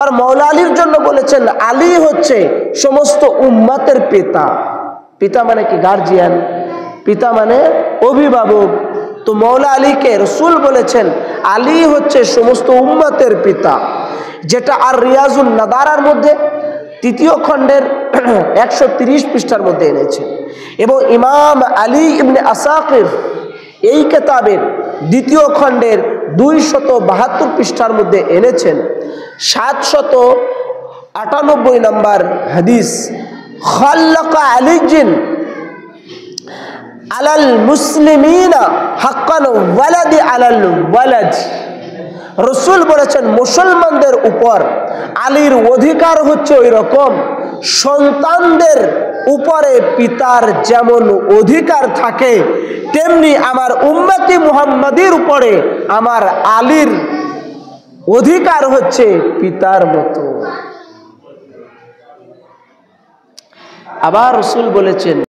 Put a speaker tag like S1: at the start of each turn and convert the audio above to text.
S1: আর মৌলা আলীর জন্য বলেছেন আলী হচ্ছে সমস্ত উম্মতের পিতা। পিতা মানে কি? গার্জিয়ান। পিতা মানে অভিভাবক। তো মৌলা আলীকে রসুল বলেছেন আলী হচ্ছে সমস্ত উম্মতের পিতা, যেটা আর রিয়াজুন নাদারার মধ্যে 3য় খণ্ডের 130 পৃষ্ঠার মধ্যে এনেছেন। এবং ইমাম আলী ইবনে আসাকির এই কিতাবের 2য় খণ্ডের 272 পৃষ্ঠার মধ্যে এনেছেন 798 নম্বর হাদিস, খাল্লাকা আলীজিন আলাল মুসলিমিনা হাক্কান ওয়ালাদি আলাল ওয়ালাদ। রসুল বলেছেন মুসলমানদের উপর আলীর অধিকার হচ্ছে ওই রকম সন্তানদের উপরে পিতার যেমন অধিকার থাকে, তেমনি আমার উম্মতি মুহাম্মাদির উপরে আমার আলীর অধিকার হচ্ছে পিতার মতো। আবার রসুল বলেছেন